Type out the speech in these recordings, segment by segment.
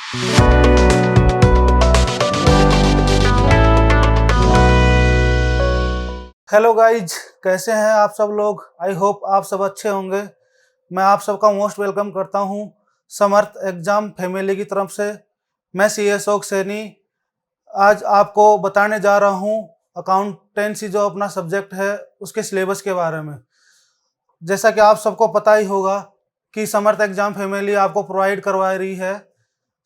Hello guys, कैसे हैं आप सब लोग। आई होप आप सब अच्छे होंगे। मैं आप सबका मोस्ट वेलकम करता हूं समर्थ एग्जाम फैमिली की तरफ से। मैं सी अशोक सैनी आज आपको बताने जा रहा हूं अकाउंटेंसी जो अपना सब्जेक्ट है उसके सिलेबस के बारे में। जैसा कि आप सबको पता ही होगा कि समर्थ एग्जाम फैमिली आपको प्रोवाइड करवा रही है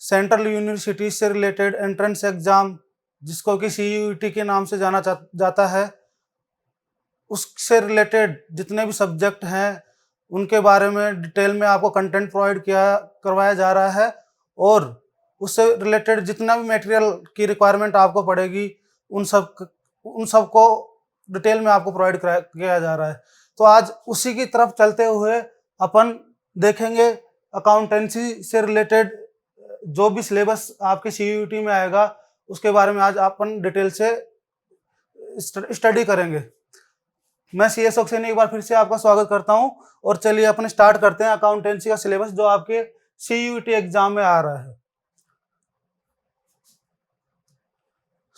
सेंट्रल यूनिवर्सिटी से रिलेटेड एंट्रेंस एग्जाम, जिसको कि CUET के नाम से जाना जाता है। उससे रिलेटेड जितने भी सब्जेक्ट हैं उनके बारे में डिटेल में आपको कंटेंट प्रोवाइड करवाया जा रहा है, और उससे रिलेटेड जितना भी मटेरियल की रिक्वायरमेंट आपको पड़ेगी उन सब को डिटेल में आपको प्रोवाइड किया जा रहा है। तो आज उसी की तरफ चलते हुए अपन देखेंगे अकाउंटेंसी से रिलेटेड जो भी सिलेबस आपके CUET में आएगा उसके बारे में आज अपन डिटेल से स्टडी करेंगे। मैं सी अशोक सैनी एक बार फिर से आपका स्वागत करता हूं, और चलिए अपन स्टार्ट करते हैं अकाउंटेंसी का सिलेबस जो आपके CUET एग्जाम में आ रहा है।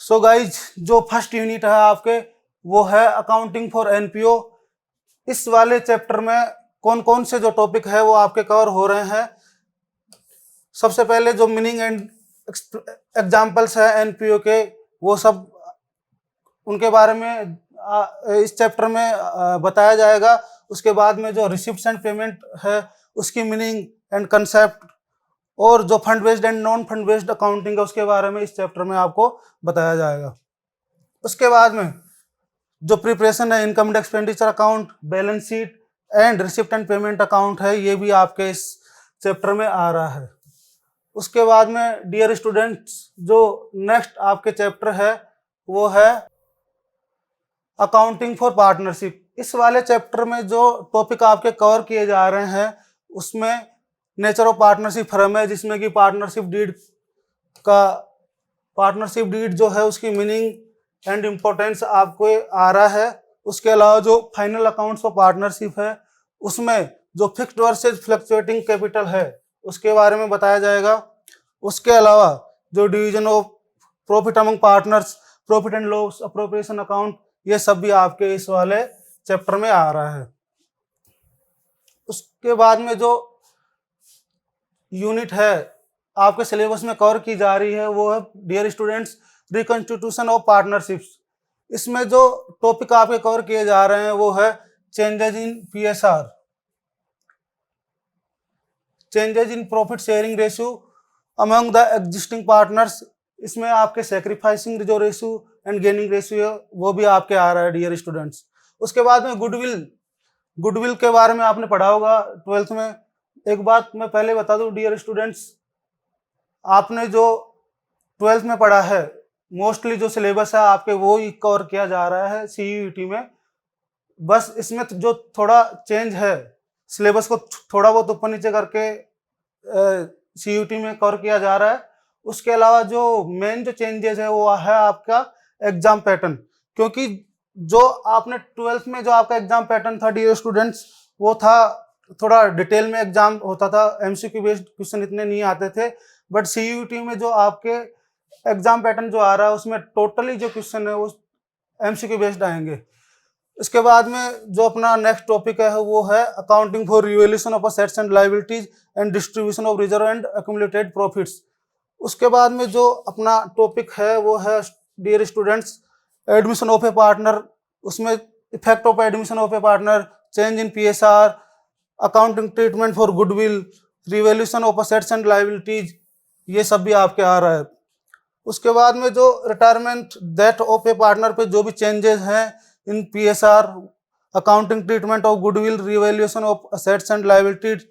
सो गाइज, जो फर्स्ट यूनिट है आपके वो है अकाउंटिंग फॉर NPO। इस वाले चैप्टर में कौन कौन से जो टॉपिक है वो आपके कवर हो रहे हैं। सबसे पहले जो मीनिंग एंड एग्जाम्पल्स है NPO के, वो सब उनके बारे में इस चैप्टर में बताया जाएगा। उसके बाद में जो रिसिप्ट्स एंड पेमेंट है उसकी मीनिंग एंड कंसेप्ट, और जो fund based and non fund based accounting है उसके बारे में इस चैप्टर में आपको बताया जाएगा। उसके बाद में जो प्रिपरेशन है income and expenditure account, balance sheet and receipt and payment account है, ये भी आपके इस चैप्टर में आ रहा है। उसके बाद में डियर स्टूडेंट्स, जो नेक्स्ट आपके चैप्टर है वो है अकाउंटिंग फॉर पार्टनरशिप। इस वाले चैप्टर में जो टॉपिक आपके कवर किए जा रहे हैं उसमें नेचर ऑफ पार्टनरशिप फर्म है, जिसमें कि पार्टनरशिप डीड जो है उसकी मीनिंग एंड इम्पोर्टेंस आपको आ रहा है। उसके अलावा जो फाइनल अकाउंट्स फॉर पार्टनरशिप है उसमें जो फिक्स्ड वर्सेज फ्लक्चुएटिंग कैपिटल है उसके बारे में बताया जाएगा। उसके अलावा जो division of profit among partners, profit and loss appropriation account, ये सब भी आपके इस वाले चैप्टर में आ रहा है। उसके बाद में जो यूनिट है आपके सिलेबस में कवर की जा रही है वो है dear students reconstitution of partnerships. इसमें जो टॉपिक आपके कवर किए जा रहे हैं वो है changes in PSR, changes in profit sharing ratio among the existing partners. इसमें आपके सेक्रीफाइसिंग जो रेशियो एंड गेनिंग रेशियो है वो भी आपके आ रहा है डियर स्टूडेंट्स। उसके बाद में गुडविल के बारे में आपने पढ़ा होगा 12th में। एक बात मैं पहले बता दूं डियर स्टूडेंट्स, आपने जो 12th में पढ़ा है मोस्टली जो सिलेबस है आपके वो ही कवर किया जा रहा है CUET में। बस इसमें जो थोड़ा चेंज है, सिलेबस को थोड़ा बहुत ऊपर नीचे करके CUET में कवर किया जा रहा है। उसके अलावा जो मेन जो चेंजेस है वो है आपका एग्जाम पैटर्न, क्योंकि जो आपने 12th में जो आपका एग्जाम पैटर्न था डियर स्टूडेंट्स वो था थोड़ा डिटेल में एग्जाम होता था, MCQ बेस्ड क्वेश्चन इतने नहीं आते थे। बट CUET में जो आपके एग्जाम पैटर्न जो आ रहा है उसमें टोटली जो क्वेश्चन है वो MCQ बेस्ड आएंगे। इसके बाद में जो अपना नेक्स्ट टॉपिक है वो है accounting for revaluation of assets and liabilities and distribution of reserve and accumulated profits. उसके बाद में जो अपना टॉपिक है वो है dear students admission of a partner. उसमें effect of admission of a partner, change in PSR, accounting treatment for goodwill, revaluation of assets and liabilities, ये सब भी आपके आ रहा है। उसके बाद में जो retirement date of a partner पे जो भी चेंजेस हैं in PSR, accounting treatment of goodwill, revaluation of assets and liabilities,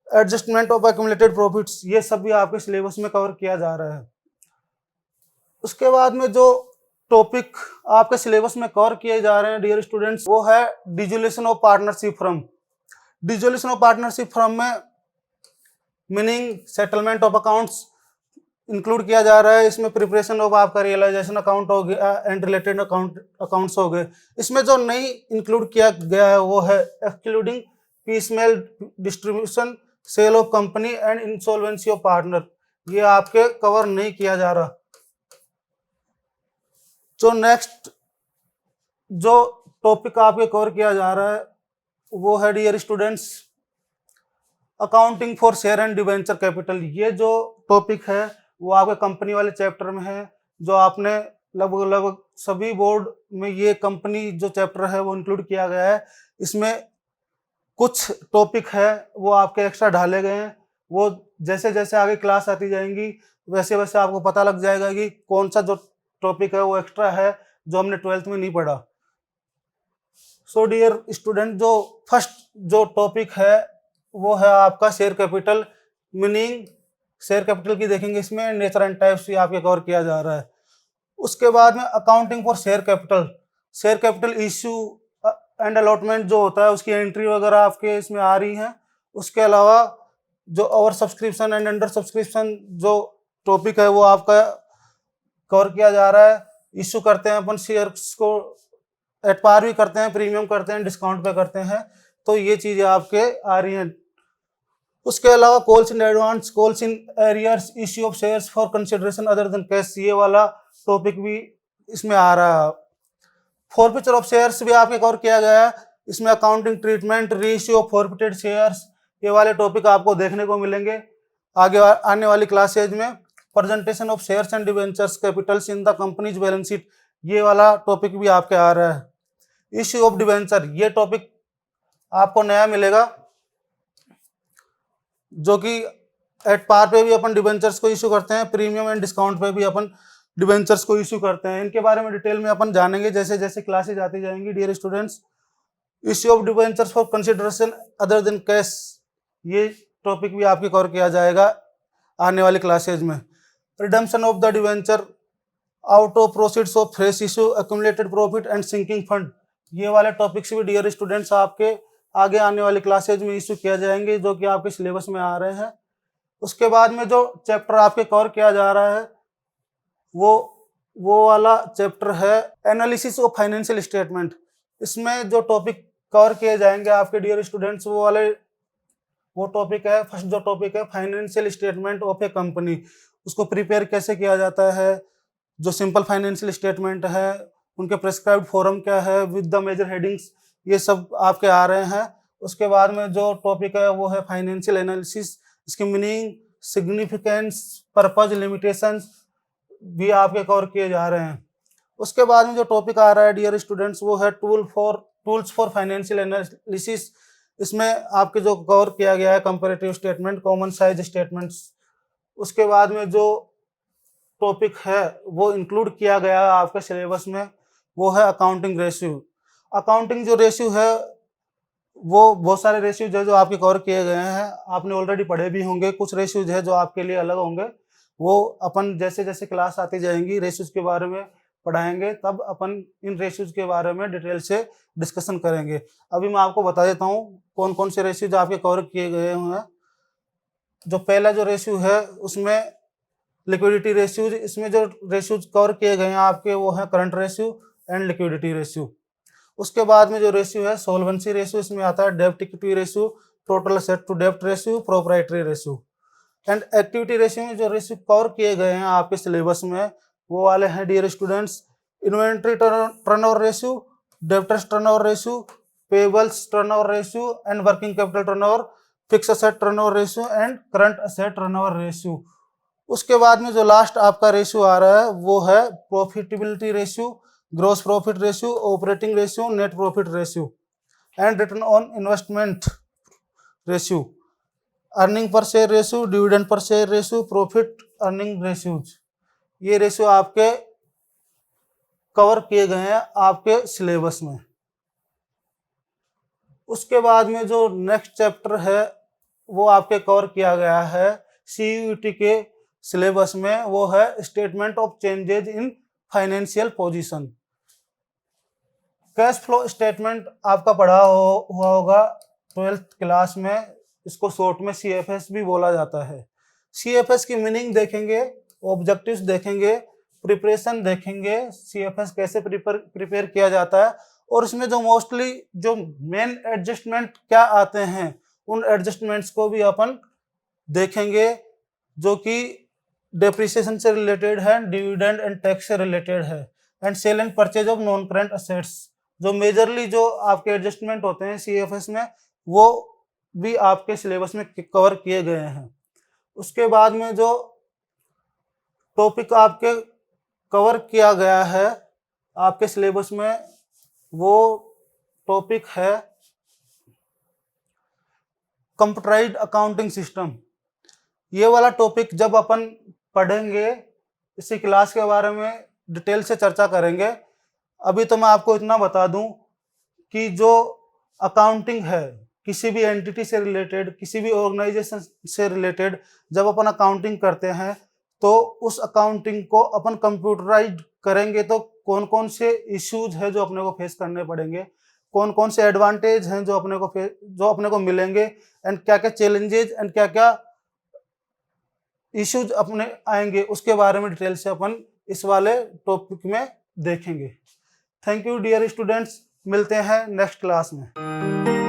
adjustment of accumulated profits, ये सब भी आपके सिलेबस में कवर किया जा रहा है। उसके बाद में जो टॉपिक आपके सिलेबस में कवर किए जा रहे हैं डियर स्टूडेंट्स वो है dissolution of partnership firm. Dissolution of partnership firm में meaning settlement of accounts include किया जा रहा है। इसमें प्रिपरेशन ऑफ आपका रियलाइजेशन अकाउंट हो गया एंड रिलेटेड अकाउंट्स हो गए। इसमें जो नई इंक्लूड किया गया है वो है excluding piecemeal distribution, sale of company and insolvency of partner. ये आपके कवर नहीं किया जा रहा। जो नेक्स्ट जो टॉपिक आपके कवर किया जा रहा है वो है dear students accounting for share and debenture capital. ये जो टॉपिक है वो आपके कंपनी वाले चैप्टर में है, जो आपने लगभग लगभग सभी बोर्ड में ये कंपनी जो चैप्टर है वो इंक्लूड किया गया है। इसमें कुछ टॉपिक है वो आपके एक्स्ट्रा ढाले गए हैं, वो जैसे जैसे आगे क्लास आती जाएंगी वैसे वैसे आपको पता लग जाएगा कि कौन सा जो टॉपिक है वो एक्स्ट्रा है जो हमने 12th में नहीं पढ़ा। सो डियर स्टूडेंट, जो फर्स्ट जो टॉपिक है वो है आपका share capital. Meaning share capital की देखेंगे, इसमें नेचर एंड टाइप्स भी आपके कवर किया जा रहा है। उसके बाद में accounting for share capital, share capital issue and allotment जो होता है उसकी एंट्री वगैरह आपके इसमें आ रही है। उसके अलावा जो over subscription and under subscription जो टॉपिक है वो आपका कवर किया जा रहा है। इश्यू करते हैं अपन शेयर्स को, एट पार भी करते हैं, प्रीमियम करते हैं, डिस्काउंट पे करते हैं, तो ये चीजें आपके आ रही हैं। उसके अलावा calls in advance, calls in arrears, issue of shares for consideration other than cash, ये वाला टॉपिक भी इसमें आ रहा है। फॉरफीचर ऑफ शेयर्स भी आपके कवर किया गया है। इसमें accounting treatment, ratio of forfeited shares, ये वाले टॉपिक आपको देखने को मिलेंगे आगे आने वाली क्लासेज में। Presentation of shares and debentures Capitals in the companies balance sheet, ये वाला टॉपिक भी आपके आ रहा है। इश्यू ऑफ डिवेंचर, ये टॉपिक आपको नया मिलेगा, जो कि एट पार पे भी अपन डिवेंचर्स को इश्यू करते हैं, प्रीमियम एंड डिस्काउंट पे भी अपन डिवेंचर्स को इश्यू करते हैं। इनके बारे में डिटेल में अपन जानेंगे जैसे जैसे क्लासेज आती जाएंगी dear students. Issue of debentures for consideration other than cash, ये टॉपिक भी आपके कवर किया जाएगा आने वाली क्लासेज में। Redemption of the debenture, out of proceeds of fresh issue, accumulated profit and sinking fund, ये वाले टॉपिक्स भी डियर स्टूडेंट्स आपके आगे आने वाली क्लासेज में इशू किया जाएंगे, जो कि आपके सिलेबस में आ रहे हैं। उसके बाद में जो चैप्टर आपके कवर किया जा रहा है वो वाला चैप्टर है एनालिसिस ऑफ फाइनेंशियल स्टेटमेंट। इसमें जो टॉपिक कवर किए जाएंगे आपके डियर स्टूडेंट्स वो टॉपिक है, फर्स्ट जो टॉपिक है financial statement of A company, उसको प्रिपेयर कैसे किया जाता है, जो सिंपल फाइनेंशियल स्टेटमेंट है उनके प्रेस्क्राइब्ड फॉर्म क्या है विद द मेजर हेडिंग्स, ये सब आपके आ रहे हैं। उसके बाद में जो टॉपिक है वो है फाइनेंशियल एनालिसिस, इसकी मीनिंग, सिग्निफिकेंस, पर्पज, लिमिटेशंस भी आपके कवर किए जा रहे हैं। उसके बाद में जो टॉपिक आ रहा है डियर स्टूडेंट्स वो है टूल्स फॉर फाइनेंशियल एनालिसिस। इसमें आपके जो कवर किया गया है comparative statement, common size statements. उसके बाद में जो टॉपिक है वो इंक्लूड किया गया है आपके सिलेबस में, वो है अकाउंटिंग रेशियो। अकाउंटिंग जो रेशियो है वो बहुत सारे रेशियोज है जो आपके कवर किए गए हैं, आपने ऑलरेडी पढ़े भी होंगे। कुछ रेशियोज है जो आपके लिए अलग होंगे, वो अपन जैसे जैसे क्लास आती जाएंगी रेशियोज के बारे में पढ़ाएंगे, तब अपन इन रेशियोज के बारे में डिटेल से डिस्कशन करेंगे। अभी मैं आपको बता देता हूँ कौन कौन से रेशियोज आपके कवर किए गए हैं। जो पहला जो रेशियो है उसमें लिक्विडिटी रेशियोज, इसमें जो रेशियोज कवर किए गए हैं आपके वो है current ratio and liquidity ratio. उसके बाद में जो रेशियो है सोल्वेंसी रेशियो, इसमें आता है डेब्ट equity ratio, total asset to डेब्ट ratio, proprietary ratio. And activity ratio में जो रेशियो कवर किए गए हैं आपके सिलेबस में वो वाले हैं dear students, inventory turnover ratio, debtors turnover ratio, payables turnover ratio and working capital turnover, fix asset turnover ratio and current asset turnover ratio. उसके बाद में जो लास्ट आपका रेशियो आ रहा है वो है profitability ratio, gross profit ratio, operating ratio, net profit ratio and return on investment ratio, earning per share ratio, dividend per share ratio, profit earning ratios. ये रेशियो आपके कवर किए गए हैं आपके सिलेबस में। उसके बाद में जो नेक्स्ट चैप्टर है वो आपके कवर किया गया है CUET के सिलेबस में, वो है statement of changes in financial position. Cash flow statement आपका पढ़ा हुआ होगा 12th क्लास में, इसको शॉर्ट में CFS भी बोला जाता है। CFS की मीनिंग देखेंगे, ऑब्जेक्टिव्स देखेंगे, प्रिपरेशन देखेंगे, CFS कैसे प्रिपेयर किया जाता है, और इसमें जो मोस्टली जो मेन एडजस्टमेंट क्या आते हैं उन एडजस्टमेंट्स को भी अपन देखेंगे, जो कि डेप्रिसिएशन से रिलेटेड है, डिविडेंड एंड टैक्स से रिलेटेड है, and sale and purchase of non current assets. जो मेजरली जो आपके एडजस्टमेंट होते हैं सीएफएस में, वो भी आपके सिलेबस में कवर किए गए हैं। उसके बाद में जो टॉपिक आपके कवर किया गया है आपके सिलेबस में, वो टॉपिक है कंप्यूटराइज्ड अकाउंटिंग सिस्टम। ये वाला टॉपिक जब अपन पढ़ेंगे, इसी क्लास के बारे में डिटेल से चर्चा करेंगे। अभी तो मैं आपको इतना बता दूं कि जो अकाउंटिंग है, किसी भी एंटिटी से रिलेटेड, किसी भी ऑर्गेनाइजेशन से रिलेटेड जब अपन अकाउंटिंग करते हैं, तो उस अकाउंटिंग को अपन कंप्यूटराइज्ड करेंगे तो कौन कौन से इश्यूज है जो अपने को फेस करने पड़ेंगे, कौन कौन से एडवांटेज हैं जो अपने को मिलेंगे, एंड क्या क्या चैलेंजेज एंड क्या क्या इश्यूज अपने आएंगे, उसके बारे में डिटेल से अपन इस वाले टॉपिक में देखेंगे। थैंक यू डियर स्टूडेंट्स, मिलते हैं नेक्स्ट क्लास में।